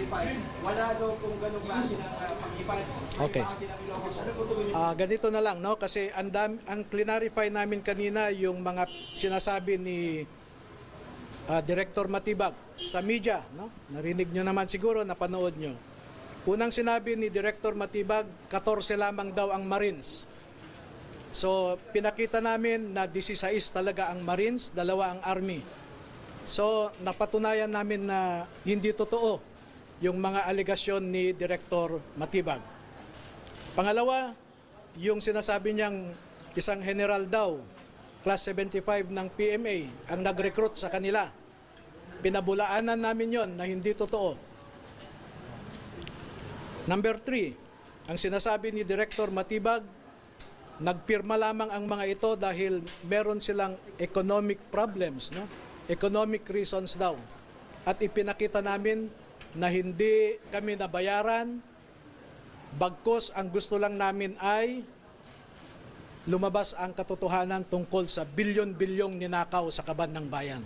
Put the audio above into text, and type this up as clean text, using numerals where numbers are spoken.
verify, wala daw kung ganong klase ng pag-ipad. Okay. Ano po tuloy niyo? Ganito na lang, no? Kasi ang clarify namin kanina yung mga sinasabi ni Director Matibag sa media, no? Narinig nyo naman siguro, napanood nyo. Unang sinabi ni Director Matibag, 14 lamang daw ang Marines. So, pinakita namin na 16 talaga ang Marines, 2 ang Army. So, napatunayan namin na hindi totoo yung mga alegasyon ni Director Matibag. Pangalawa, yung sinasabi niyang isang general daw, class 75 ng PMA, ang nag-recruit sa kanila. Pinabulaanan namin yon na hindi totoo. Number 3, ang sinasabi ni Director Matibag, nagpirma lamang ang mga ito dahil meron silang economic problems, no? Economic reasons daw. At ipinakita namin na hindi kami nabayaran, bagkus ang gusto lang namin ay lumabas ang katotohanan tungkol sa bilyon-bilyong ninakaw sa kaban ng bayan.